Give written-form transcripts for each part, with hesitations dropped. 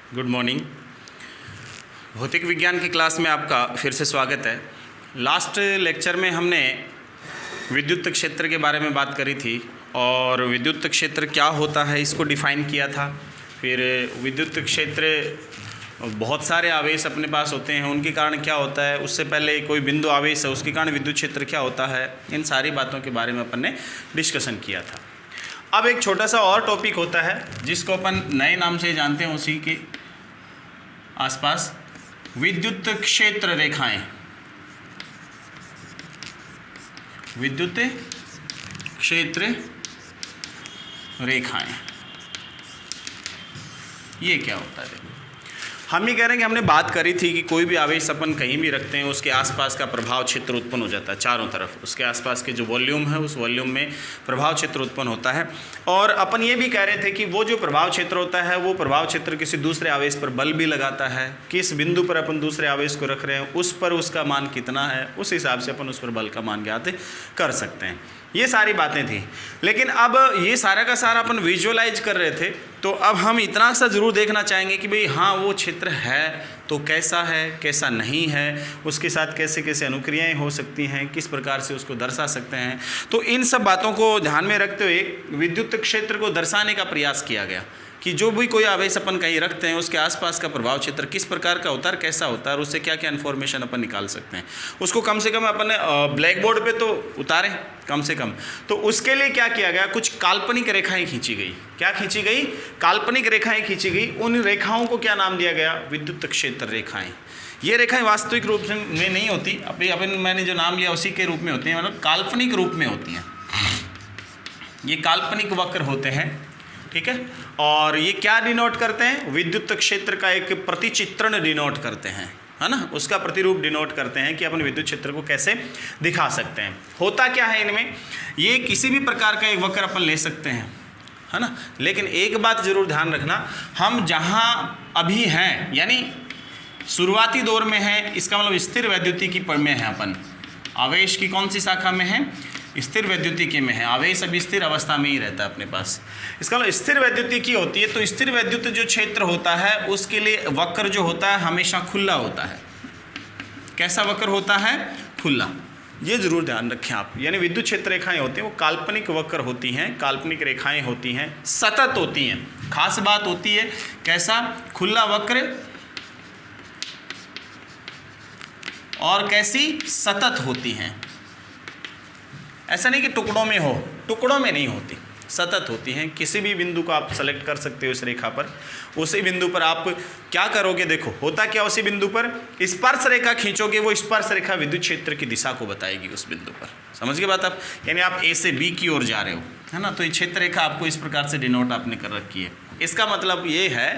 Good morning. भौतिक विज्ञान की क्लास में आपका फिर से स्वागत है। लास्ट लेक्चर में हमने विद्युत क्षेत्र के बारे में बात करी थी और विद्युत क्षेत्र क्या होता है इसको डिफ़ाइन किया था। फिर विद्युत क्षेत्र बहुत सारे आवेश अपने पास होते हैं, उनके कारण क्या होता है, उससे पहले कोई बिंदु आवेश है उसके कारण विद्युत क्षेत्र क्या होता है, इन सारी बातों के बारे में अपन ने डिस्कशन किया था। अब एक छोटा सा और टॉपिक होता है जिसको अपन नए नाम से जानते हैं, उसी के आसपास विद्युत क्षेत्र रेखाएं। विद्युत क्षेत्र रेखाएं ये क्या होता है? देखो, हम ये कह रहे हैं कि हमने बात करी थी कि कोई भी आवेश अपन कहीं भी रखते हैं उसके आसपास का प्रभाव क्षेत्र उत्पन्न हो जाता है। चारों तरफ उसके आसपास के जो वॉल्यूम है उस वॉल्यूम में प्रभाव क्षेत्र उत्पन्न होता है। और अपन ये भी कह रहे थे कि वो जो प्रभाव क्षेत्र होता है वो प्रभाव क्षेत्र किसी दूसरे आवेश पर बल भी लगाता है। किस बिंदु पर अपन दूसरे आवेश को रख रहे हैं उस पर उसका मान कितना है, उस हिसाब से अपन उस पर बल का मान ज्ञात कर सकते हैं। ये सारी बातें थी, लेकिन अब ये सारा का सारा अपन विजुअलाइज कर रहे थे, तो अब हम इतना सा ज़रूर देखना चाहेंगे कि भाई हाँ वो क्षेत्र है तो कैसा है कैसा नहीं है, उसके साथ कैसे कैसे अनुक्रियाएं हो सकती हैं, किस प्रकार से उसको दर्शा सकते हैं। तो इन सब बातों को ध्यान में रखते हुए विद्युत क्षेत्र को दर्शाने का प्रयास किया गया कि जो भी कोई आवेश अपन कहीं रखते हैं उसके आसपास का प्रभाव क्षेत्र किस प्रकार का होता है, कैसा होता है और उससे क्या क्या इन्फॉर्मेशन अपन निकाल सकते हैं। उसको कम से कम अपन ने ब्लैक बोर्ड पे तो उतारें कम से कम। तो उसके लिए क्या किया गया, कुछ काल्पनिक रेखाएं खींची गई। क्या खींची गई? काल्पनिक रेखाएं खींची गई। उन रेखाओं को क्या नाम दिया गया? विद्युत क्षेत्र रेखाएं। ये रेखाएं वास्तविक रूप में नहीं होती, अभी मैंने जो नाम लिया उसी के रूप में होती हैं, मतलब काल्पनिक रूप में होती हैं। ये काल्पनिक वक्र होते हैं, ठीक है। और ये क्या डिनोट करते हैं? विद्युत क्षेत्र का एक प्रतिचित्रण डिनोट करते हैं, है ना, उसका प्रतिरूप डिनोट करते हैं कि अपन विद्युत क्षेत्र को कैसे दिखा सकते हैं। होता क्या है इनमें, ये किसी भी प्रकार का एक वक्र अपन ले सकते हैं, है ना। लेकिन एक बात जरूर ध्यान रखना, हम जहाँ अभी हैं यानी शुरुआती दौर में है, इसका मतलब स्थिर वैद्युतिकी में है अपन। आवेश की कौन सी शाखा में है? स्थिर वैद्युतिकी में है। आवेश अभी स्थिर अवस्था में ही रहता है अपने पास, इसका मतलब स्थिर वैद्युतिकी होती है। तो स्थिर वैद्युत जो क्षेत्र होता है उसके लिए वक्र जो होता है हमेशा खुला होता है। कैसा वक्र होता है? खुला। ये जरूर ध्यान रखें आप। यानी विद्युत क्षेत्र रेखाएं होती हैं वो काल्पनिक वक्र होती हैं, काल्पनिक रेखाएं होती हैं, सतत होती हैं। खास बात होती है कैसा? खुला वक्र और कैसी? सतत होती हैं। ऐसा नहीं कि टुकड़ों में हो, टुकड़ों में नहीं होती, सतत होती हैं। किसी भी बिंदु को आप सेलेक्ट कर सकते हो इस रेखा पर, उसी बिंदु पर आप क्या करोगे, देखो होता क्या, उसी बिंदु पर स्पर्श रेखा खींचोगे, वो स्पर्श रेखा विद्युत क्षेत्र की दिशा को बताएगी उस बिंदु पर। समझ गए बात आप? यानी आप ए से बी की ओर जा रहे हो, है ना, तो ये क्षेत्र रेखा आपको इस प्रकार से डिनोट आपने कर रखी है। इसका मतलब ये है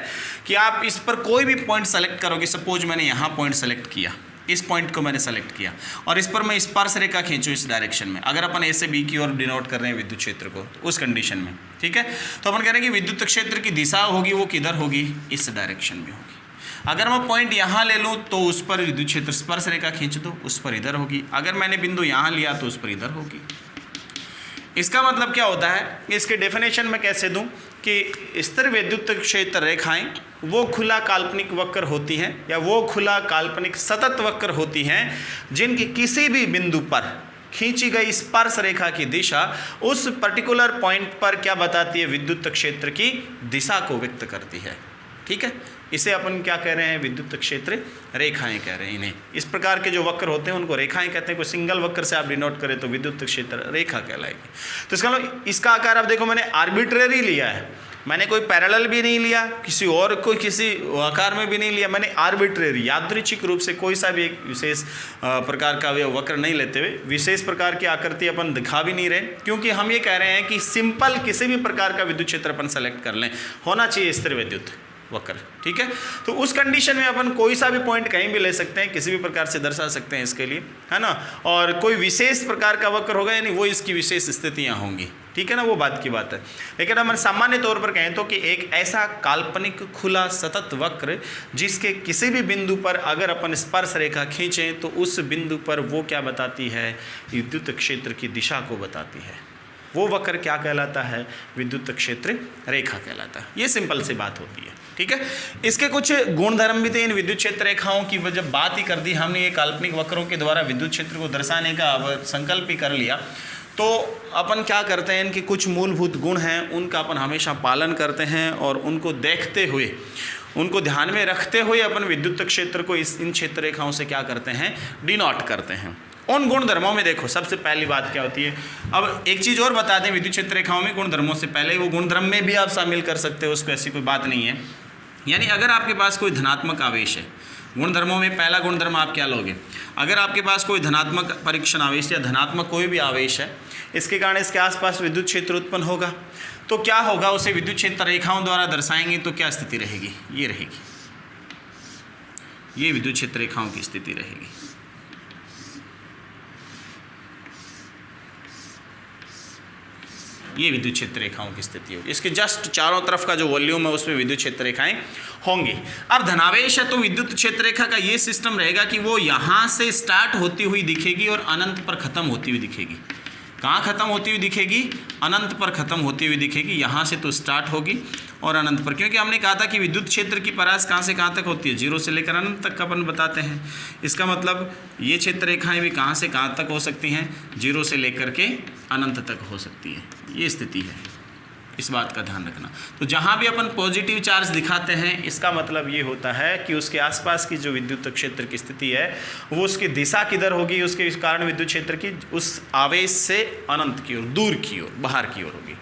कि आप इस पर कोई भी पॉइंट सेलेक्ट करोगे। सपोज मैंने यहाँ पॉइंट सेलेक्ट किया, इस पॉइंट को मैंने सेलेक्ट किया और इस पर मैं स्पर्श रेखा खींचूं इस डायरेक्शन में, अगर अपन ए से बी की ओर डिनोट कर रहे हैं विद्युत क्षेत्र को, तो उस कंडीशन में, ठीक है, तो अपन कह रहे हैं कि विद्युत क्षेत्र की दिशा होगी वो किधर होगी? इस डायरेक्शन में होगी। अगर मैं पॉइंट यहाँ ले लूँ तो उस पर विद्युत क्षेत्र स्पर्श रेखा खींच दो, उस पर इधर होगी। अगर मैंने बिंदु यहाँ लिया तो उस पर इधर होगी। इसका मतलब क्या होता है, इसके डेफिनेशन में कैसे दूं कि स्थिर विद्युत क्षेत्र रेखाएं वो खुला काल्पनिक वक्र होती हैं या वो खुला काल्पनिक सतत वक्र होती हैं जिनकी किसी भी बिंदु पर खींची गई स्पर्श रेखा की दिशा उस पर्टिकुलर पॉइंट पर क्या बताती है? विद्युत क्षेत्र की दिशा को व्यक्त करती है, ठीक है। इसे अपन क्या कह रहे हैं? विद्युत क्षेत्र रेखाएं कह रहे हैं इन्हें। इस प्रकार के जो वक्र होते हैं उनको रेखाएं कहते हैं। कोई सिंगल वक्र से आप डिनोट करें तो विद्युत क्षेत्र रेखा कहलाएगी। तो इसका मतलब इसका आकार आप देखो, मैंने आर्बिट्रेरी लिया है, मैंने कोई पैरेलल भी नहीं लिया, किसी और कोई किसी आकार में भी नहीं लिया, मैंने आर्बिट्रेरी यादृच्छिक रूप से कोई सा भी एक विशेष प्रकार का वक्र नहीं लेते हुए विशेष प्रकार की आकृति अपन दिखा भी नहीं रहे, क्योंकि हम ये कह रहे हैं कि सिंपल किसी भी प्रकार का विद्युत क्षेत्र अपन सेलेक्ट कर लें, होना चाहिए स्थिर विद्युत वक्र, ठीक है। तो उस कंडीशन में अपन कोई सा भी पॉइंट कहीं भी ले सकते हैं, किसी भी प्रकार से दर्शा सकते हैं इसके लिए, है ना। और कोई विशेष प्रकार का वक्र होगा यानी वो इसकी विशेष स्थितियां होंगी, ठीक है ना, वो बात की बात है। लेकिन हम सामान्य तौर पर कहें तो कि एक ऐसा काल्पनिक खुला सतत वक्र जिसके किसी भी बिंदु पर अगर अपन स्पर्श रेखा खींचें तो उस बिंदु पर वो क्या बताती है? विद्युत क्षेत्र की दिशा को बताती है। वो वक्र क्या कहलाता है? विद्युत क्षेत्र रेखा कहलाता है। ये सिंपल सी बात होती है। ठीक है। इसके कुछ गुणधर्म भी थे इन विद्युत क्षेत्र रेखाओं की। जब बात ही कर दी हमने ये काल्पनिक वक्रों के द्वारा विद्युत क्षेत्र को दर्शाने का संकल्प ही कर लिया, तो अपन क्या करते हैं, इनके कुछ मूलभूत गुण हैं उनका अपन हमेशा पालन करते हैं और उनको देखते हुए, उनको ध्यान में रखते हुए अपन विद्युत क्षेत्र को इन क्षेत्र रेखाओं से क्या करते हैं, डिनोट करते हैं। उन गुणधर्मों में देखो सबसे पहली बात क्या होती है। अब एक चीज़ और बता दें, विद्युत क्षेत्र रेखाओं में गुणधर्मों से पहले वो गुणधर्म में भी आप शामिल कर सकते हो, उसको ऐसी कोई बात नहीं है। यानी अगर आपके पास कोई धनात्मक आवेश है, गुणधर्मों में पहला गुणधर्म आप क्या लोगे, अगर आपके पास कोई धनात्मक परीक्षण आवेश या धनात्मक कोई भी आवेश है, इसके कारण इसके आसपास विद्युत क्षेत्र उत्पन्न होगा, तो क्या होगा, उसे विद्युत क्षेत्र रेखाओं द्वारा दर्शाएंगे तो क्या स्थिति रहेगी, ये रहेगी, ये विद्युत क्षेत्र रेखाओं की स्थिति रहेगी। ये विद्युत क्षेत्र रेखाओं की स्थिति होगी। इसके जस्ट चारों तरफ का जो वॉल्यूम है उसमें विद्युत क्षेत्र रेखाएं होंगी। अब धनावेश है तो विद्युत क्षेत्र रेखा का ये सिस्टम रहेगा कि वो यहाँ से स्टार्ट होती हुई दिखेगी और अनंत पर खत्म होती हुई दिखेगी। कहाँ खत्म होती हुई दिखेगी, अनंत पर खत्म होती हुई दिखेगी। यहाँ से तो स्टार्ट होगी और अनंत पर, क्योंकि हमने कहा था कि विद्युत क्षेत्र की परास कहाँ से कहाँ तक होती है, 0 से लेकर अनंत तक का अपन बताते हैं। इसका मतलब ये क्षेत्र रेखाएं भी कहाँ से कहाँ तक हो सकती हैं, 0 से लेकर के अनंत तक हो सकती है। ये स्थिति है, इस बात का ध्यान रखना। तो जहाँ भी अपन पॉजिटिव चार्ज दिखाते हैं, इसका मतलब ये होता है कि उसके आसपास की जो विद्युत क्षेत्र की स्थिति है वो उसकी दिशा किधर होगी, उसके इस कारण विद्युत क्षेत्र की उस आवेश से अनंत की ओर, दूर की ओर, बाहर की ओर होगी।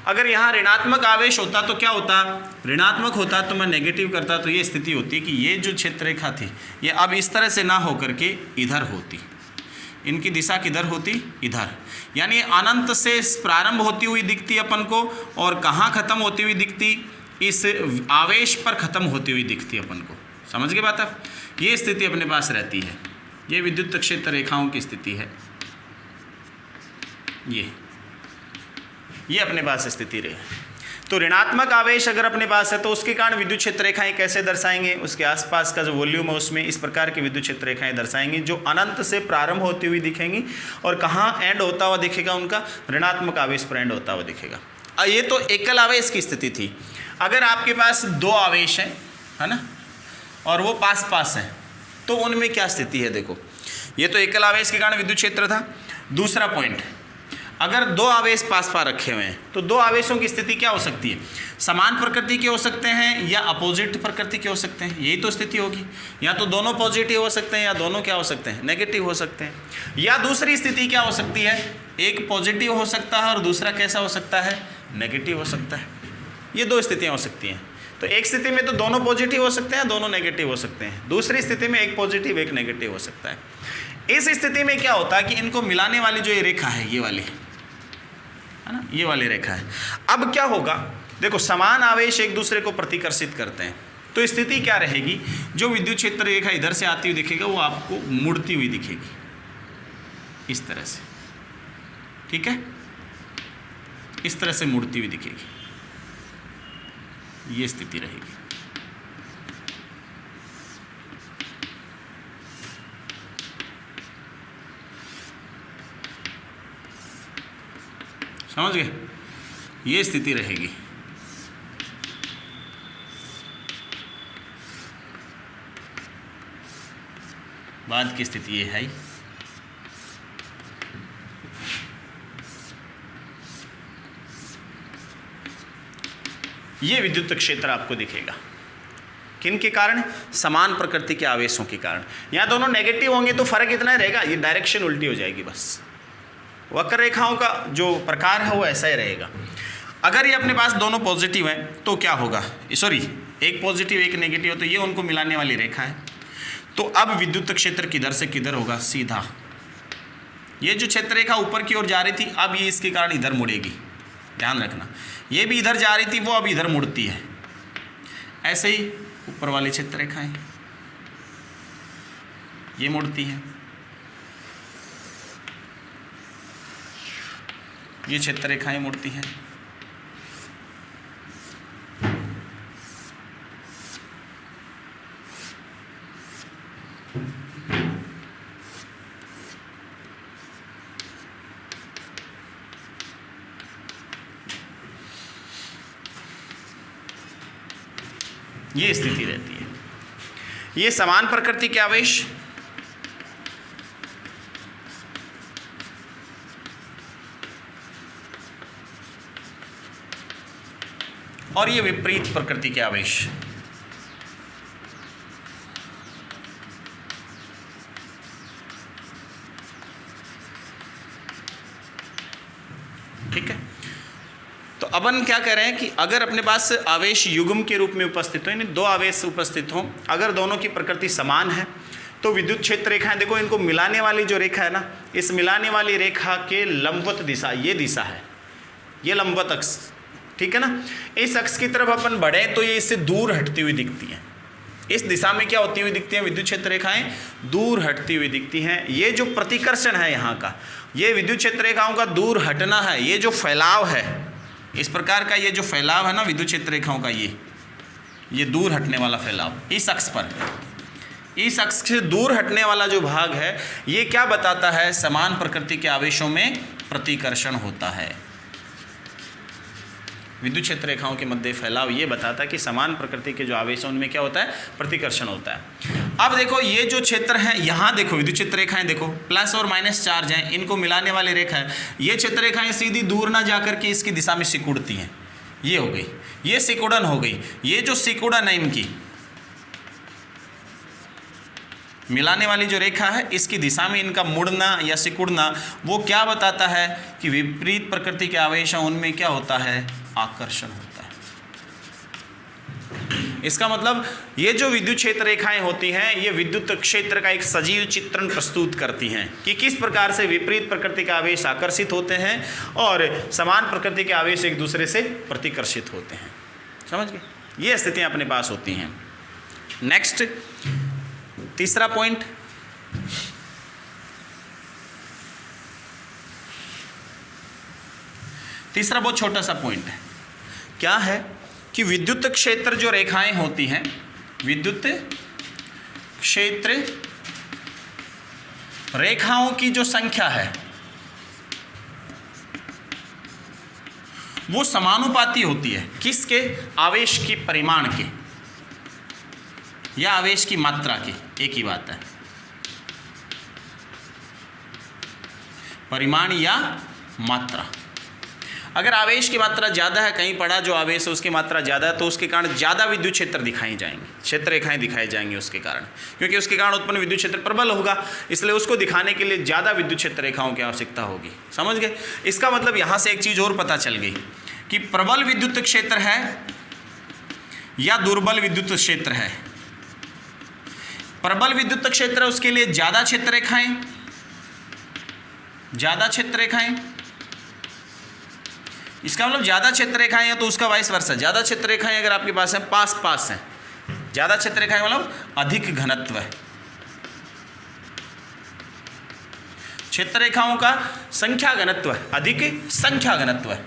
अगर यहाँ ऋणात्मक आवेश होता तो क्या होता, ऋणात्मक होता तो मैं नेगेटिव करता, तो ये स्थिति होती कि ये जो क्षेत्र रेखा थी ये अब इस तरह से ना हो करके इधर होती, इनकी दिशा किधर होती, इधर। यानी अनंत से प्रारंभ होती हुई दिखती अपन को और कहाँ खत्म होती हुई दिखती, इस आवेश पर खत्म होती हुई दिखती अपन को। समझ गए बात आप, ये स्थिति अपने पास रहती है। ये विद्युत क्षेत्र रेखाओं की स्थिति है, ये अपने पास स्थिति रहे। तो ऋणात्मक आवेश अगर अपने पास है तो उसके कारण विद्युत क्षेत्र रेखाएं कैसे दर्शाएंगे, उसके आसपास का जो वॉल्यूम है उसमें इस प्रकार की विद्युत क्षेत्र रेखाएं दर्शाएंगी जो अनंत से प्रारंभ होती हुई दिखेंगी और कहाँ एंड होता हुआ दिखेगा, उनका ऋणात्मक आवेश पर एंड होता हुआ दिखेगा। ये तो एकल आवेश की स्थिति थी। अगर आपके पास 2 आवेश हैं, है ना, और वो पास पास हैं, तो उनमें क्या स्थिति है। देखो ये तो एकल आवेश के कारण विद्युत क्षेत्र था। दूसरा पॉइंट, अगर 2 आवेश पास पास रखे हुए हैं तो 2 आवेशों की स्थिति क्या हो सकती है, समान प्रकृति के हो सकते हैं या अपोजिट प्रकृति के हो सकते हैं। यही तो स्थिति होगी, या तो दोनों पॉजिटिव हो सकते हैं या दोनों क्या हो सकते हैं, नेगेटिव हो सकते हैं। या दूसरी स्थिति क्या हो सकती है, एक पॉजिटिव हो सकता है और दूसरा कैसा हो सकता है, नेगेटिव हो सकता है। ये 2 स्थितियाँ हो सकती हैं। तो एक स्थिति में तो दोनों पॉजिटिव हो सकते हैं, दोनों नेगेटिव हो सकते हैं। दूसरी स्थिति में एक पॉजिटिव एक नेगेटिव हो सकता है। इस स्थिति में क्या होता है कि इनको मिलाने वाली जो ये रेखा है, ये वाली है ना, ये वाली रेखा है। अब क्या होगा, देखो समान आवेश एक दूसरे को प्रतिकर्षित करते हैं, तो स्थिति क्या रहेगी, जो विद्युत क्षेत्र रेखा इधर से आती हुई दिखेगा वो आपको मुड़ती हुई दिखेगी इस तरह से, ठीक है, इस तरह से मुड़ती हुई दिखेगी, ये स्थिति रहेगी। समझ गए, ये स्थिति रहेगी। बाद की स्थिति ये है, ये विद्युत क्षेत्र आपको दिखेगा। किन के कारण, समान प्रकृति के आवेशों के कारण। यहाँ दोनों नेगेटिव होंगे तो फर्क इतना ही रहेगा, ये डायरेक्शन उल्टी हो जाएगी बस। वक्र रेखाओं का जो प्रकार है वो ऐसा ही रहेगा। अगर ये अपने पास दोनों पॉजिटिव हैं तो क्या होगा, सॉरी एक पॉजिटिव एक नेगेटिव, तो ये उनको मिलाने वाली रेखा है। तो अब विद्युत क्षेत्र किधर से किधर होगा, सीधा। ये जो क्षेत्र रेखा ऊपर की ओर जा रही थी, अब ये इसके कारण इधर मुड़ेगी, ध्यान रखना। ये भी इधर जा रही थी, वो अब इधर मुड़ती है। ऐसे ही ऊपर वाली क्षेत्र रेखाएं ये मुड़ती है, ये क्षेत्र रेखाएं मुड़ती हैं। ये स्थिति रहती है। ये समान प्रकृति के आवेश और ये विपरीत प्रकृति के आवेश। ठीक है, तो अपन क्या कह रहे हैं कि अगर अपने पास आवेश युग्म के रूप में उपस्थित हो, यानी दो आवेश उपस्थित हो, अगर दोनों की प्रकृति समान है तो विद्युत क्षेत्र रेखाएं, देखो इनको मिलाने वाली जो रेखा है ना, इस मिलाने वाली रेखा के लंबवत दिशा, ये दिशा है, ये लंबवत अक्ष, ठीक है ना। इस अक्ष की तरफ अपन बढ़े तो ये इससे दूर हटती हुई दिखती हैं। इस दिशा में क्या होती हुई दिखती हैं? विद्युत क्षेत्र रेखाएं दूर हटती हुई दिखती हैं। ये जो प्रतिकर्षण है यहाँ का, ये विद्युत क्षेत्र रेखाओं का दूर हटना है। ये जो फैलाव है, इस प्रकार का ये जो फैलाव है ना विद्युत क्षेत्र रेखाओं का, ये दूर हटने वाला फैलाव इस अक्ष पर, इस अक्ष से दूर हटने वाला जो भाग है, ये क्या बताता है? समान प्रकृति के आवेशों में प्रतिकर्षण होता है। विद्युत क्षेत्र रेखाओं के मध्य फैलाव ये बताता है कि समान प्रकृति के जो आवेश हैं उनमें क्या होता है? प्रतिकर्षण होता है। अब देखो ये जो क्षेत्र है, यहाँ देखो विद्युत क्षेत्र रेखाएं, देखो प्लस और माइनस चार्ज हैं, इनको मिलाने वाली रेखा है। ये क्षेत्र रेखाएं सीधी दूर ना जाकर के इसकी दिशा में सिकुड़ती हैं। ये हो गई, ये सिकुड़न हो गई। ये जो सिकुड़न है इनकी मिलाने वाली जो रेखा है, इसकी दिशा में इनका मुड़ना या सिकुड़ना, वो क्या बताता है कि विपरीत प्रकृति के आवेश हैं उनमें क्या होता है? आकर्षण होता है। इसका मतलब ये जो विद्युत क्षेत्र रेखाएं होती हैं, ये विद्युत क्षेत्र का एक सजीव चित्रण प्रस्तुत करती हैं कि किस प्रकार से विपरीत प्रकृति के आवेश आकर्षित होते हैं और समान प्रकृति के आवेश एक दूसरे से प्रतिकर्षित होते हैं। समझ गए? ये स्थितियां अपने पास होती हैं। नेक्स्ट, तीसरा पॉइंट, तीसरा बहुत छोटा सा पॉइंट है। क्या है कि विद्युत क्षेत्र जो रेखाएं होती हैं, विद्युत क्षेत्र रेखाओं की जो संख्या है वो समानुपाती होती है। किसके? आवेश की परिमाण के या आवेश की मात्रा की। एक ही बात है, परिमाण या मात्रा। अगर आवेश की मात्रा ज़्यादा है, कहीं पड़ा जो आवेश है उसकी मात्रा ज़्यादा है, तो उसके कारण ज़्यादा विद्युत क्षेत्र दिखाई जाएंगे, क्षेत्र रेखाएं दिखाई जाएंगे उसके कारण, क्योंकि उसके कारण उत्पन्न विद्युत क्षेत्र प्रबल होगा, इसलिए उसको दिखाने के लिए ज़्यादा विद्युत क्षेत्र रेखाओं की आवश्यकता होगी। समझ गए? इसका मतलब यहाँ से एक चीज़ और पता चल गई कि प्रबल विद्युत क्षेत्र है या दुर्बल विद्युत क्षेत्र है। प्रबल विद्युत क्षेत्र है उसके लिए ज़्यादा क्षेत्र रेखाएं, ज़्यादा क्षेत्र रेखाएं। इसका मतलब ज़्यादा क्षेत्र रेखाएं हैं तो उसका वाइस वर्सा। ज़्यादा क्षेत्र रेखाएं अगर आपके पास हैं, पास पास हैं, ज़्यादा क्षेत्र रेखाएं मतलब अधिक घनत्व है। क्षेत्र रेखाओं का संख्या घनत्व है, अधिक संख्या घनत्व है।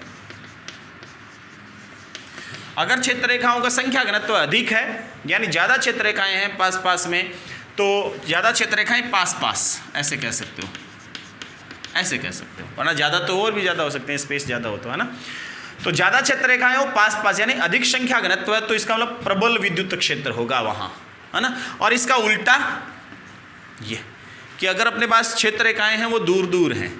अगर क्षेत्र रेखाओं का संख्या घनत्व अधिक है, यानी ज़्यादा क्षेत्र रेखाएं हैं पास पास में, तो ज़्यादा क्षेत्र रेखाएं पास पास, ऐसे कह सकते हो, ऐसे कह सकते हो, वरना ज़्यादा तो और भी ज़्यादा हो सकते हैं, स्पेस ज़्यादा हो तो, है ना। तो ज़्यादा क्षेत्र रेखाएं हो पास पास, यानी अधिक संख्या घनत्व है, तो इसका मतलब प्रबल विद्युत क्षेत्र होगा वहाँ, है ना। और इसका उल्टा ये कि अगर अपने पास क्षेत्र रेखाएं हैं वो दूर दूर हैं,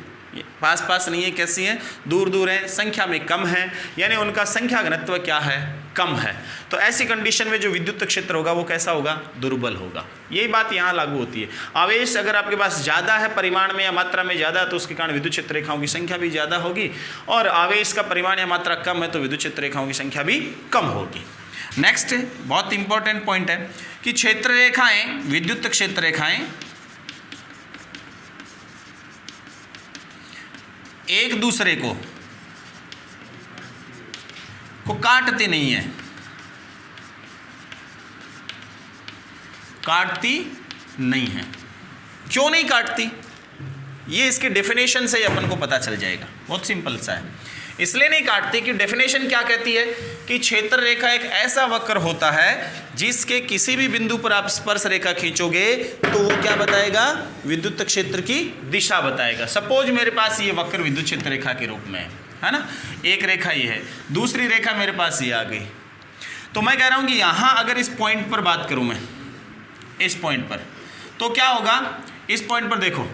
पास पास नहीं है, कैसी हैं? दूर दूर हैं, संख्या में कम है, यानी उनका संख्या घनत्व क्या है? कम है। तो ऐसी कंडीशन में जो विद्युत क्षेत्र होगा वो कैसा होगा? दुर्बल होगा। यही बात यहाँ लागू होती है। आवेश अगर आपके पास ज़्यादा है, परिमाण में या मात्रा में ज़्यादा, तो उसके कारण विद्युत क्षेत्र रेखाओं की संख्या भी ज़्यादा होगी, और आवेश का परिमाण या मात्रा कम है तो विद्युत क्षेत्र रेखाओं की संख्या भी कम होगी। नेक्स्ट बहुत इंपॉर्टेंट पॉइंट है कि क्षेत्र रेखाएं, विद्युत क्षेत्र रेखाएं एक दूसरे को काटते नहीं है, काटती नहीं है। क्यों नहीं काटती? ये इसके डेफिनेशन से ही अपन को पता चल जाएगा, बहुत सिंपल सा है। इसलिए नहीं काटती कि डेफिनेशन क्या कहती है कि क्षेत्र रेखा एक ऐसा वक्र होता है जिसके किसी भी बिंदु पर आप स्पर्श रेखा खींचोगे तो वो क्या बताएगा? विद्युत क्षेत्र की दिशा बताएगा। सपोज मेरे पास ये वक्र विद्युत क्षेत्र रेखा के रूप में है ना, एक रेखा ये है, दूसरी रेखा मेरे पास ये आ गई, तो मैं कह रहा हूं कि यहां अगर इस पॉइंट पर बात करूं मैं, इस पॉइंट पर, तो क्या होगा, इस पॉइंट पर देखो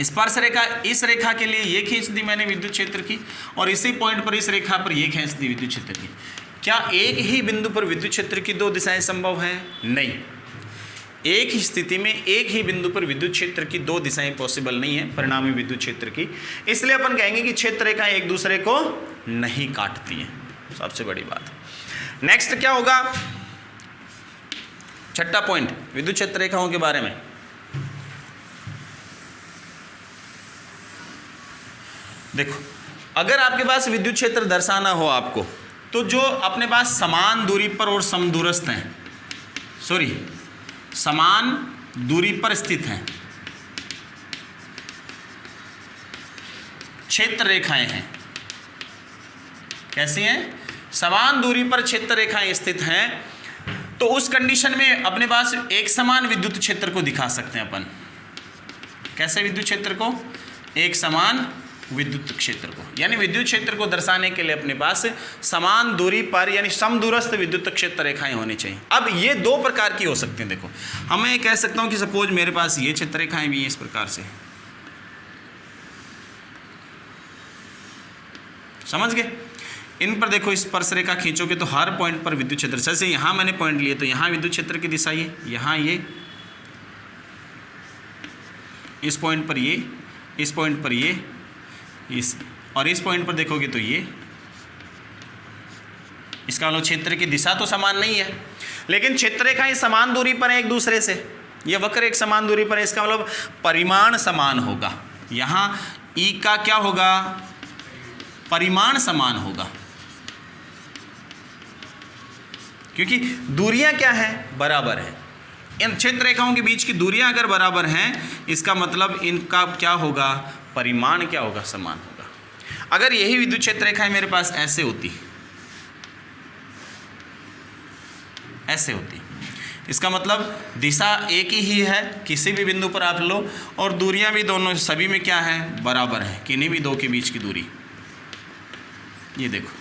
स्पर्श रेखा इस रेखा के लिए ये खींच दी मैंने विद्युत क्षेत्र की, और इसी पॉइंट पर इस रेखा पर ये खींच दी विद्युत क्षेत्र की। क्या एक ही बिंदु पर विद्युत क्षेत्र की दो दिशाएं संभव हैं? नहीं। एक ही स्थिति में एक ही बिंदु पर विद्युत क्षेत्र की दो दिशाएं पॉसिबल नहीं है परिणामी विद्युत क्षेत्र की, इसलिए अपन कहेंगे कि क्षेत्र रेखा एक दूसरे को नहीं काटती हैं, सबसे बड़ी बात। नेक्स्ट क्या होगा, छठा पॉइंट विद्युत क्षेत्र रेखाओं के बारे में। देखो, अगर आपके पास विद्युत क्षेत्र दर्शाना हो आपको, तो जो अपने पास समान दूरी पर और समदूरस्थ हैं, सॉरी समान दूरी पर स्थित हैं क्षेत्र रेखाएं हैं, कैसी हैं, समान दूरी पर क्षेत्र रेखाएं स्थित हैं, तो उस कंडीशन में अपने पास एक समान विद्युत क्षेत्र को दिखा सकते हैं अपन। कैसे विद्युत क्षेत्र को? एक समान विद्युत क्षेत्र को, यानी विद्युत क्षेत्र को दर्शाने के लिए अपने पास समान दूरी पर यानी समदूरस्थ विद्युत क्षेत्र रेखाएं होनी चाहिए। अब ये दो प्रकार की हो सकती हैं। देखो, हमें कह सकता हूं कि सपोज मेरे पास ये क्षेत्र रेखाएं भी हैं इस प्रकार से, समझ गए? इन पर देखो स्पर्श रेखा खींचोगे तो हर पॉइंट पर विद्युत क्षेत्र, जैसे यहाँ मैंने पॉइंट लिए तो यहाँ विद्युत क्षेत्र की दिशा ये, यहाँ ये, इस पॉइंट पर ये, इस पॉइंट पर ये, इस, और इस पॉइंट पर देखोगे तो ये। इसका मतलब क्षेत्र की दिशा तो समान नहीं है, लेकिन क्षेत्र रेखाएं समान दूरी पर है एक दूसरे से। ये वक्र एक समान दूरी पर है, इसका मतलब परिमाण समान होगा। यहाँ ई का क्या होगा, परिमाण समान होगा, क्योंकि दूरियां क्या है, बराबर है। इन क्षेत्र रेखाओं के बीच की दूरियां अगर बराबर हैं, इसका मतलब इनका क्या होगा, परिमाण क्या होगा, समान होगा। अगर यही विद्युत क्षेत्र रेखाएं मेरे पास ऐसे होती, ऐसे होती, इसका मतलब दिशा एक ही है, किसी भी बिंदु पर आप लो, और दूरियां भी दोनों सभी में क्या है, बराबर है, किन्हीं भी दो के बीच की दूरी। ये देखो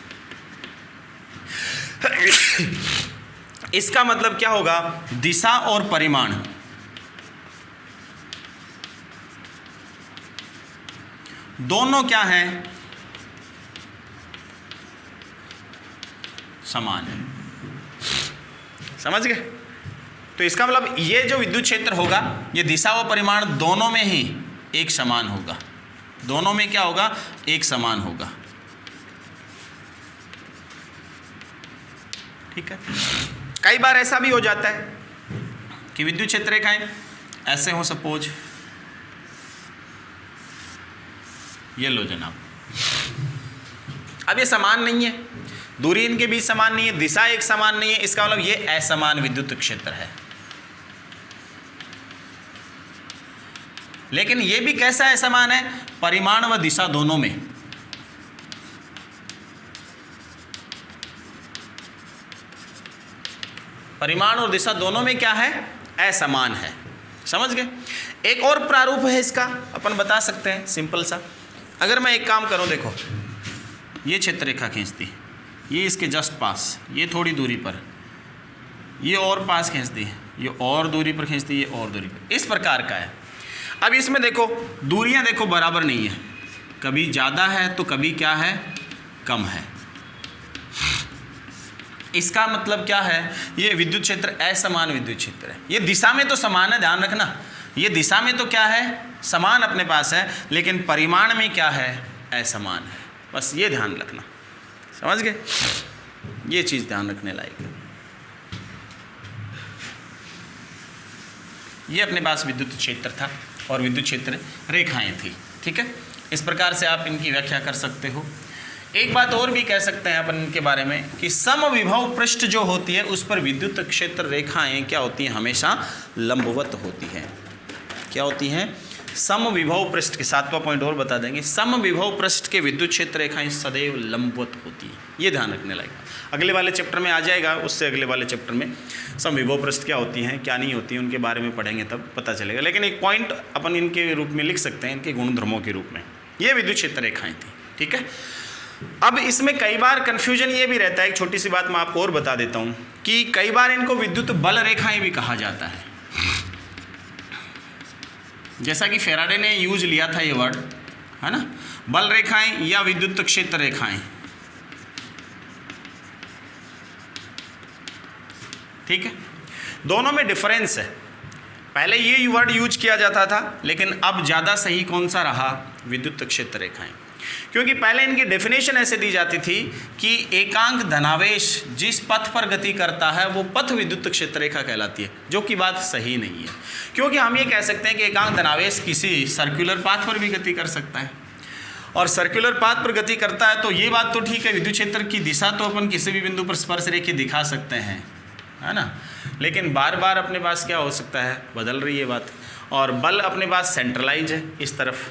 इसका मतलब क्या होगा, दिशा और परिमाण दोनों क्या हैं, समान है। समझ गए? तो इसका मतलब ये जो विद्युत क्षेत्र होगा, ये दिशा व परिमाण दोनों में ही एक समान होगा, दोनों में क्या होगा, एक समान होगा। ठीक है? कई बार ऐसा भी हो जाता है कि विद्युत क्षेत्र रेखाएं ऐसे हो, सपोज ये लो जनाब, अब ये समान नहीं है, दूरी इनके बीच समान नहीं है, दिशा एक समान नहीं है, इसका मतलब ये असमान विद्युत क्षेत्र है। लेकिन ये भी कैसा असमान है, परिमाण व दिशा दोनों में। परिमाण और दिशा दोनों में क्या है, असमान है। समझ गए? एक और प्रारूप है इसका, अपन बता सकते हैं सिंपल सा। अगर मैं एक काम करूं, देखो ये क्षेत्र रेखा खींचती, ये इसके जस्ट पास, ये थोड़ी दूरी पर, ये और पास खींचती, ये और दूरी पर खींचती, ये और दूरी पर, इस प्रकार का है। अब इसमें देखो दूरियां देखो बराबर नहीं है, कभी ज़्यादा है तो कभी क्या है, कम है। इसका मतलब क्या है, ये विद्युत क्षेत्र असमान विद्युत क्षेत्र है। ये दिशा में तो समान है, ध्यान रखना, ये दिशा में तो क्या है, समान अपने पास है, लेकिन परिमाण में क्या है, असमान है। बस ये ध्यान रखना, समझ गए? ये चीज़ ध्यान रखने लायक है। ये अपने पास विद्युत क्षेत्र था और विद्युत क्षेत्र रेखाएं थी। ठीक है, इस प्रकार से आप इनकी व्याख्या कर सकते हो। एक बात और भी कह सकते हैं अपन इनके बारे में कि समविभव पृष्ठ जो होती है उस पर विद्युत क्षेत्र रेखाएं क्या होती हैं, हमेशा लंबवत होती हैं। क्या होती हैं, समविभव पृष्ठ के। 7वां पॉइंट और बता देंगे, समविभव पृष्ठ के विद्युत क्षेत्र रेखाएं सदैव लंबवत होती हैं। ये ध्यान रखने लायक, अगले वाले चैप्टर में आ जाएगा, उससे अगले वाले चैप्टर में समविभव पृष्ठ क्या होती हैं क्या नहीं होती हैं उनके बारे में पढ़ेंगे, तब पता चलेगा। लेकिन एक पॉइंट अपन इनके रूप में लिख सकते हैं, इनके गुणधर्मों के रूप में, ये विद्युत क्षेत्र रेखाएं थी। ठीक है, अब इसमें कई बार कन्फ्यूजन ये भी रहता है, एक छोटी सी बात मैं आपको और बता देता हूँ कि कई बार इनको विद्युत बल रेखाएं भी कहा जाता है। जैसा कि फेराडे ने यूज लिया था ये वर्ड, है ना, बल रेखाएं या विद्युत क्षेत्र रेखाएं। ठीक है, दोनों में डिफरेंस है। पहले ये वर्ड यूज किया जाता था, लेकिन अब ज़्यादा सही कौन सा रहा? विद्युत क्षेत्र रेखाएं। क्योंकि पहले इनकी डेफिनेशन ऐसे दी जाती थी कि एकांक धनावेश जिस पथ पर गति करता है वो पथ विद्युत क्षेत्र रेखा कहलाती है, जो कि बात सही नहीं है। क्योंकि हम ये कह सकते हैं कि एकांक धनावेश किसी सर्कुलर पाथ पर भी गति कर सकता है, और सर्कुलर पाथ पर गति करता है तो ये बात तो ठीक है, विद्युत क्षेत्र की दिशा तो अपन किसी भी बिंदु पर स्पर्श रेखा दिखा सकते हैं, है ना। लेकिन बार बार अपने पास क्या हो सकता है, बदल रही है बात, और बल अपने पास सेंट्रलाइज है इस तरफ,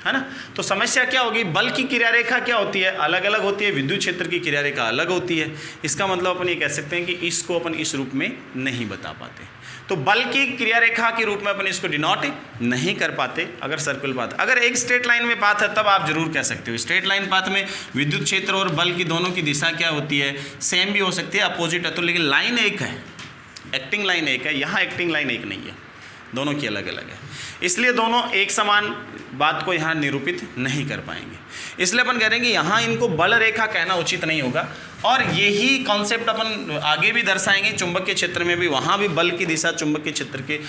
है ना। तो समस्या क्या होगी, बल की क्रिया रेखा क्या होती है, अलग अलग होती है, विद्युत क्षेत्र की क्रिया रेखा अलग होती है। इसका मतलब अपन ये कह सकते हैं कि इसको अपन इस रूप में नहीं बता पाते। तो बल की क्रिया रेखा के रूप में अपन इसको डिनोट नहीं कर पाते अगर सर्कुलर पाथ। अगर एक स्ट्रेट लाइन में पाथ है तब आप जरूर कह सकते हो। स्ट्रेट लाइन पाथ में विद्युत क्षेत्र और बल की दोनों की दिशा क्या होती है, सेम भी हो सकती है, अपोजिट है तो, लेकिन लाइन एक है, एक्टिंग लाइन एक है, यहाँ एक्टिंग लाइन एक नहीं है, दोनों की अलग अलग है। इसलिए दोनों एक समान बात को यहाँ निरूपित नहीं कर पाएंगे। इसलिए अपन कह रहे हैं कि यहाँ इनको बल रेखा कहना उचित नहीं होगा। और यही कॉन्सेप्ट अपन आगे भी दर्शाएंगे, चुंबक के क्षेत्र में भी, वहाँ भी बल की दिशा चुंबक के क्षेत्र के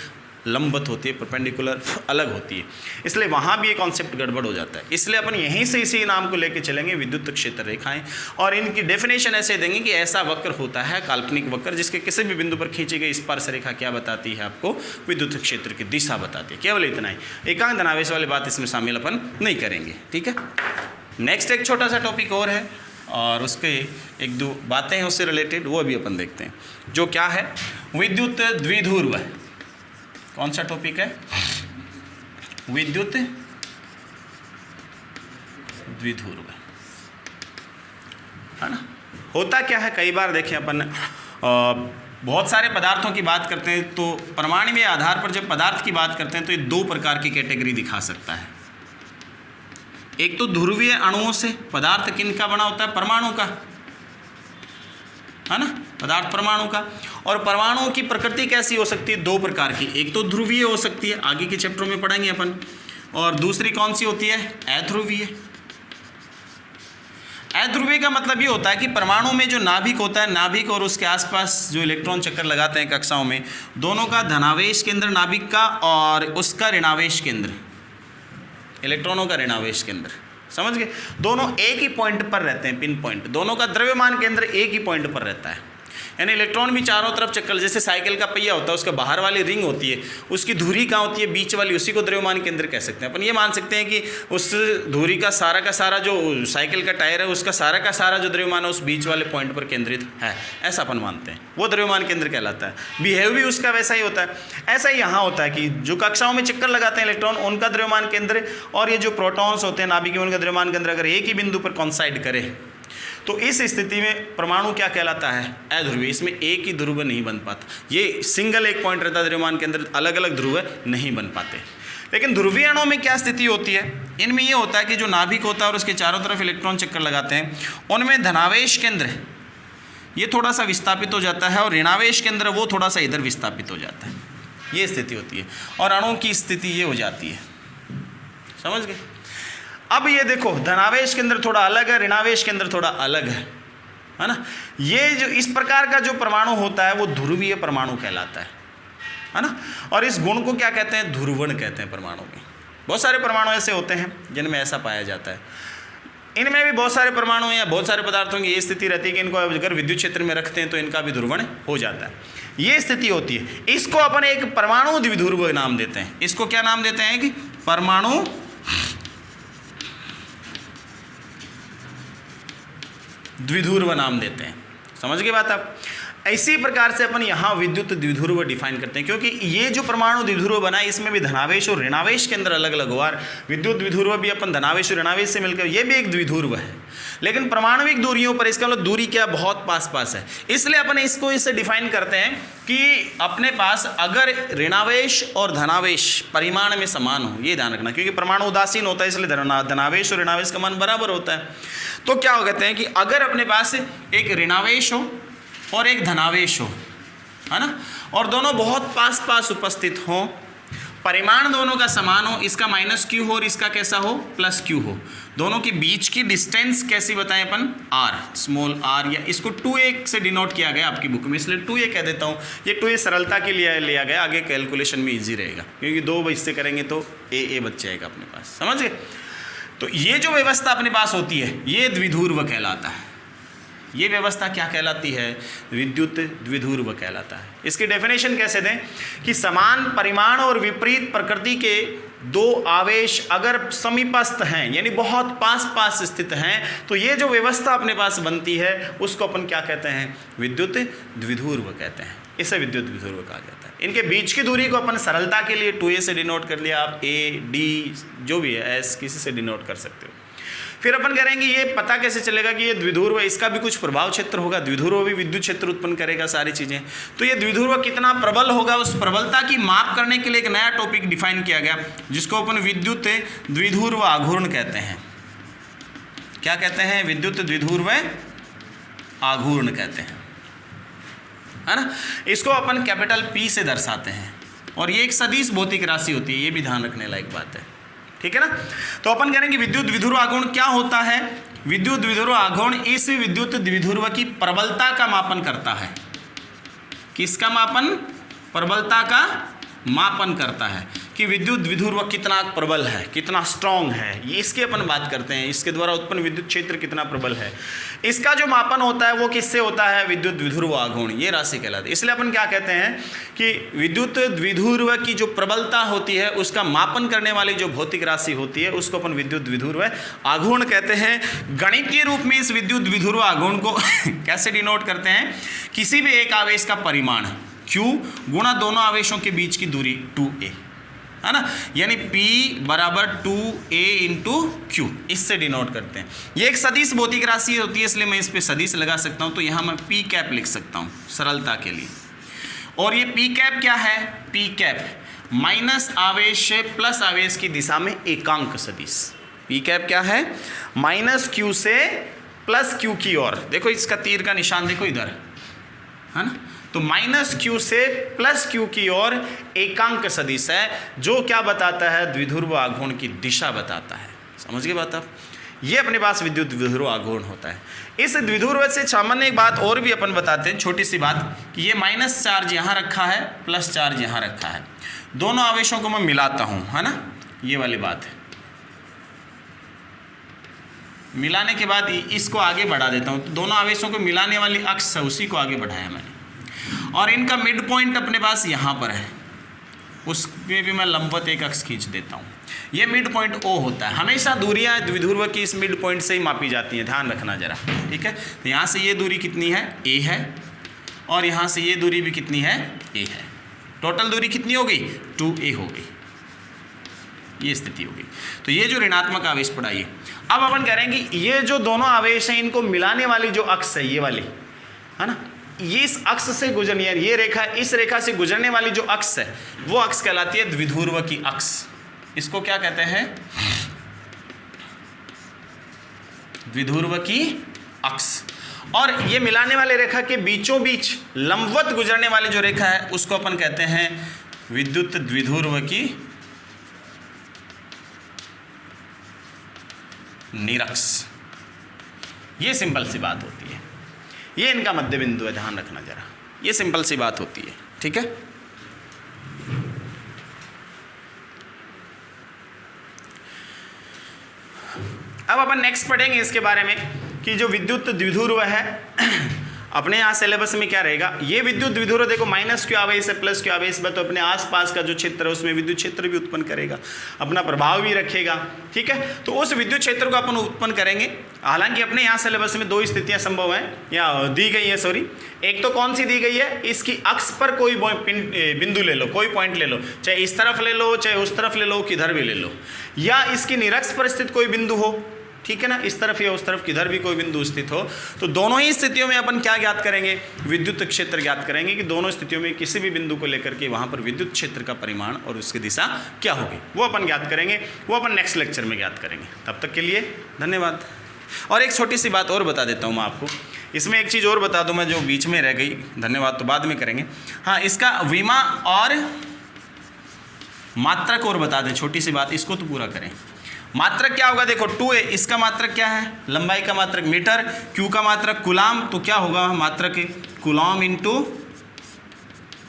लंबवत होती है, परपेंडिकुलर अलग होती है, इसलिए वहाँ भी ये कॉन्सेप्ट गड़बड़ हो जाता है। इसलिए अपन यहीं से इसी नाम को लेके चलेंगे, विद्युत क्षेत्र रेखाएं, और इनकी डेफिनेशन ऐसे देंगे कि ऐसा वक्र होता है, काल्पनिक वक्र, जिसके किसी भी बिंदु पर खींची गई स्पर्श रेखा क्या बताती है, आपको विद्युत क्षेत्र की दिशा बताती है। केवल इतना ही, एकांक धनावेश वाली बात इसमें शामिल अपन नहीं करेंगे। ठीक है, नेक्स्ट एक छोटा सा टॉपिक और है, और उसके एक दो बातें हैं उससे रिलेटेड, वो अभी अपन देखते हैं, जो क्या है, विद्युत द्विध्रुव। कौन सा टॉपिक है, विद्युत द्विध्रुव, है ना। होता क्या है, कई बार देखें अपन बहुत सारे पदार्थों की बात करते हैं तो परमाणु आधार पर जब पदार्थ की बात करते हैं तो ये दो प्रकार की कैटेगरी दिखा सकता है। एक तो ध्रुवीय अणुओं से, पदार्थ किन का बना होता है, परमाणु का, है ना, पदार्थ परमाणु का। और परमाणुओं की प्रकृति कैसी हो सकती है, दो प्रकार की, एक तो ध्रुवीय हो सकती है, आगे के चैप्टरों में पढ़ेंगे अपन, और दूसरी कौन सी होती है, अध्रुवीय। अध्रुवीय का मतलब ये होता है कि परमाणु में जो नाभिक होता है, नाभिक और उसके आसपास जो इलेक्ट्रॉन चक्कर लगाते हैं कक्षाओं में, दोनों का धनावेश केंद्र नाभिक का और उसका ऋणावेश केंद्र, इलेक्ट्रॉनों का ऋणावेश केंद्र, समझ गए, दोनों एक ही पॉइंट पर रहते हैं, पिन पॉइंट, दोनों का द्रव्यमान केंद्र एक ही पॉइंट पर रहता है। यानी इलेक्ट्रॉन भी चारों तरफ चक्कर, जैसे साइकिल का पहिया होता है, उसका बाहर वाली रिंग होती है, उसकी धुरी कहाँ होती है, बीच वाली, उसी को द्रव्यमान केंद्र कह सकते हैं। अपन ये मान सकते हैं कि उस धुरी का सारा जो साइकिल का टायर है, उसका सारा जो द्रव्यमान है उस बीच वाले पॉइंट पर केंद्रित है, ऐसा अपन मानते हैं, वो द्रव्यमान केंद्र कहलाता है। बिहेव भी उसका वैसा ही होता है। ऐसा ही यहाँ होता है कि जो कक्षाओं में चक्कर लगाते हैं इलेक्ट्रॉन, उनका द्रव्यमान केंद्र, और ये जो प्रोटॉन्स होते हैं नाभिक में, उनका द्रव्यमान केंद्र अगर एक ही बिंदु पर कॉन्साइड करे तो इस स्थिति में परमाणु क्या कहलाता है, अध्रुवीय। इसमें एक ही ध्रुव नहीं बन पाता, ये सिंगल एक पॉइंट रहता है द्रव्यमान के अंदर, अलग अलग ध्रुव नहीं बन पाते। लेकिन ध्रुवीय अणुओं में क्या स्थिति होती है, इनमें ये होता है कि जो नाभिक होता है और उसके चारों तरफ इलेक्ट्रॉन चक्कर लगाते हैं, उनमें धनावेश केंद्र ये थोड़ा सा विस्थापित हो जाता है, और ऋणावेश केंद्र वो थोड़ा सा इधर विस्थापित हो जाता है, ये स्थिति होती है। और अणुओं की स्थिति ये हो जाती है, समझ गए। अब ये देखो, धनावेश केंद्र थोड़ा अलग है, ऋणावेश केंद्र थोड़ा अलग है ना। ये जो इस प्रकार का जो परमाणु होता है वो ध्रुवीय परमाणु कहलाता है ना। और इस गुण को क्या कहते हैं, ध्रुवण कहते हैं परमाणु में। बहुत सारे परमाणु ऐसे होते हैं जिनमें ऐसा पाया जाता है। इनमें भी बहुत सारे परमाणु या बहुत सारे पदार्थों की ये स्थिति रहती है कि इनको अगर विद्युत क्षेत्र में रखते हैं तो इनका भी ध्रुवण हो जाता है, ये स्थिति होती है। इसको अपन एक परमाणु द्विध्रुव नाम देते हैं। इसको क्या नाम देते हैं कि परमाणु द्विध्रुव नाम देते हैं, समझ गए बात आप। इसी प्रकार से अपन यहाँ विद्युत द्विध्रुव डिफाइन करते हैं, क्योंकि ये जो परमाणु द्विध्रुव बना है इसमें भी धनावेश और ऋणावेश के अंदर अलग अलग हुआ। विद्युत द्विध्रुव भी अपन धनावेश और ऋणावेश से मिलकर, ये भी एक द्विध्रुव है। लेकिन परमाणुविक दूरियों पर इसका मतलब दूरी क्या बहुत पास पास है, इसलिए अपन इसको इससे डिफाइन करते हैं कि अपने पास अगर ऋणावेश और धनावेश परिमाण में समान हो, ये ध्यान रखना, क्योंकि परमाणु उदासीन होता है इसलिए धनावेश और ऋणावेश का मान बराबर होता है। तो क्या हो कहते हैं कि अगर अपने पास एक ऋणावेश हो और एक धनावेश हो, है ना, और दोनों बहुत पास पास उपस्थित हो, परिमाण दोनों का समान हो, इसका माइनस क्यू हो और इसका कैसा हो प्लस क्यू हो, दोनों के बीच की डिस्टेंस कैसी बताएं अपन, आर, स्मॉल आर, या इसको 2a से डिनोट किया गया आपकी बुक में, इसलिए 2a कह देता हूँ। ये 2a सरलता के लिए लिया गया, आगे कैलकुलेशन में इजी रहेगा, क्योंकि 2 इससे करेंगे तो a बच जाएगा अपने पास, समझ गए। तो ये जो व्यवस्था अपने पास होती है ये द्विध्रुव कहलाता है। ये व्यवस्था क्या कहलाती है, विद्युत द्विध्रुव कहलाता है। इसकी डेफिनेशन कैसे दें कि समान परिमाण और विपरीत प्रकृति के दो आवेश अगर समीपस्थ हैं, यानी बहुत पास पास स्थित हैं, तो ये जो व्यवस्था अपने पास बनती है उसको अपन क्या कहते हैं, विद्युत द्विध्रुव कहते हैं। इसे विद्युत द्विध्रुव कहा जाता है। इनके बीच की दूरी को अपन सरलता के लिए 2a से डिनोट कर लिया, आप a d जो भी है s किसी से डिनोट कर सकते हो। फिर अपन करेंगे ये पता कैसे चलेगा कि ये द्विध्रुव है, इसका भी कुछ प्रभाव क्षेत्र होगा, द्विध्रुव भी विद्युत क्षेत्र उत्पन्न करेगा, सारी चीज़ें। तो ये द्विध्रुव कितना प्रबल होगा, उस प्रबलता की माप करने के लिए एक नया टॉपिक डिफाइन किया गया, जिसको अपन विद्युत द्विध्रुव आघूर्ण कहते हैं। क्या कहते हैं, विद्युत द्विध्रुव आघूर्ण कहते हैं, है ना। इसको अपन कैपिटल P से दर्शाते हैं, और ये एक सदिश भौतिक राशि होती है, ये भी ध्यान रखने लायक बात है, ठीक है ना। तो अपन करेंगे विद्युत द्विध्रुव आघूर्ण क्या होता है। विद्युत द्विध्रुव आघूर्ण इस विद्युत द्विध्रुव की प्रबलता का मापन करता है। किसका मापन, प्रबलता का मापन करता है कि विद्युत द्विध्रुव कितना प्रबल है, कितना स्ट्रॉन्ग है, ये इसकी अपन बात करते हैं। इसके द्वारा उत्पन्न विद्युत क्षेत्र कितना प्रबल है, इसका जो मापन होता है वो किससे होता है, विद्युत द्विध्रुव आघूर्ण, ये राशि कहलाती है। इसलिए अपन क्या कहते हैं कि विद्युत द्विध्रुव की जो प्रबलता होती है उसका मापन करने वाली जो भौतिक राशि होती है उसको अपन विद्युत द्विध्रुव आघूर्ण कहते हैं। गणितीय रूप में इस विद्युत द्विध्रुव आघूर्ण को कैसे डिनोट करते हैं, किसी भी एक आवेश का परिमाण Q गुणा दोनों आवेशों के बीच की दूरी 2a, है ना, यानी P बराबर 2a इंटू Q, इससे डिनोट करते हैं। ये एक सदिश भौतिक राशि होती है, इसलिए मैं इस पर सदिश लगा सकता हूँ, तो यहाँ मैं P कैप लिख सकता हूँ सरलता के लिए। और ये P कैप क्या है, P कैप माइनस आवेश से प्लस आवेश की दिशा में एकांक सदिश। P कैप क्या है, माइनस Q से प्लस Q की ओर, देखो इसका तीर का निशान देखो इधर, है ना, तो माइनस Q से प्लस Q की ओर एकांक सदिश है, जो क्या बताता है, द्विध्रुव आघूर्ण की दिशा बताता है। समझ गए बात आप, ये अपने पास विद्युत द्विध्रुव आघूर्ण होता है। इस द्विध्रुव से सामान्य एक बात और भी अपन बताते हैं, छोटी सी बात, कि ये माइनस चार्ज यहाँ रखा है, प्लस चार्ज यहाँ रखा है, दोनों आवेशों को मैं मिलाता हूँ, है ना, ये वाली बात है। मिलाने के बाद इसको आगे बढ़ा देता हूँ, तो दोनों आवेशों को मिलाने वाली अक्ष है उसी को आगे बढ़ाया मैंने, और इनका मिड पॉइंट अपने पास यहाँ पर है, उसमें भी मैं लंबवत एक अक्ष खींच देता हूँ। ये मिड पॉइंट O होता है। हमेशा दूरियाँ द्विध्रुव की इस मिड पॉइंट से ही मापी जाती हैं, ध्यान रखना जरा, ठीक है। तो यहाँ से ये दूरी कितनी है, A है, और यहाँ से ये दूरी भी कितनी है, A है। टोटल दूरी कितनी होगी, 2a होगी, ये स्थिति होगी। तो ये जो ऋणात्मक आवेश पड़ा ये, अब अपन करेंगे ये जो दोनों आवेश हैं इनको मिलाने वाली जो अक्ष है, ये वाली, है ना, ये इस अक्ष से गुजरनी है, ये रेखा इस रेखा से गुजरने वाली जो अक्ष है वो अक्ष कहलाती है द्विध्रुव की अक्ष। इसको क्या कहते हैं, द्विध्रुव की अक्ष। और ये मिलाने वाले रेखा के बीचों बीच लंबवत गुजरने वाली जो रेखा है उसको अपन कहते हैं विद्युत द्विध्रुव की निरक्ष। ये सिंपल सी बात होती है, ये इनका मध्य बिंदु है, ध्यान रखना जरा, ये सिंपल सी बात होती है, ठीक है। अब अपन नेक्स्ट पढ़ेंगे इसके बारे में कि जो विद्युत द्विध्रुव है अपने यहाँ सिलेबस में क्या रहेगा। ये विद्युत द्विध्रुव देखो माइनस Q आवेश है प्लस Q आवेश में, तो अपने आसपास का जो क्षेत्र है उसमें विद्युत क्षेत्र भी उत्पन्न करेगा, अपना प्रभाव भी रखेगा, ठीक है। तो उस विद्युत क्षेत्र को अपन उत्पन्न करेंगे। हालांकि अपने यहाँ सिलेबस में दो स्थितियाँ संभव हैं या दी गई है, सॉरी, एक तो कौन सी दी गई है, इसकी अक्ष पर कोई बिंदु ले लो, कोई पॉइंट ले लो, चाहे इस तरफ ले लो चाहे उस तरफ ले लो, किधर भी ले लो, या इसकी निरक्ष पर स्थित कोई बिंदु हो, ठीक है ना, इस तरफ या उस तरफ किधर भी कोई बिंदु स्थित हो, तो दोनों ही स्थितियों में अपन क्या ज्ञात करेंगे, विद्युत क्षेत्र ज्ञात करेंगे कि दोनों स्थितियों में किसी भी बिंदु को लेकर के वहाँ पर विद्युत क्षेत्र का परिमाण और उसकी दिशा क्या होगी वो अपन ज्ञात करेंगे, वो अपन नेक्स्ट लेक्चर में ज्ञात करेंगे। तब तक के लिए धन्यवाद। और एक छोटी सी बात और बता देता हूँ मैं आपको, इसमें एक चीज़ और बता दूँ मैं जो बीच में रह गई, धन्यवाद तो बाद में करेंगे। हाँ, इसका विमा और मात्रक और बता दें, छोटी सी बात, इसको तो पूरा करें। मात्रक क्या होगा, देखो 2a, इसका मात्रक क्या है, लंबाई का मात्रक मीटर, q का मात्रक कूलाम, तो क्या होगा मात्रक कूलाम इंटू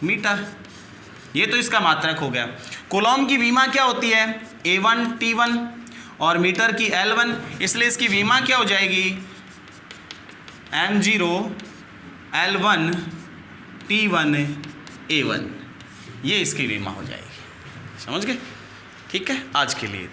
मीटर, ये तो इसका मात्रक हो गया। कूलाम की विमा क्या होती है, A1 T1 और मीटर की L1, इसलिए इसकी विमा क्या हो जाएगी, M0 L1 T1 A1, ये इसकी विमा हो जाएगी। समझ गए? ठीक है, आज के लिए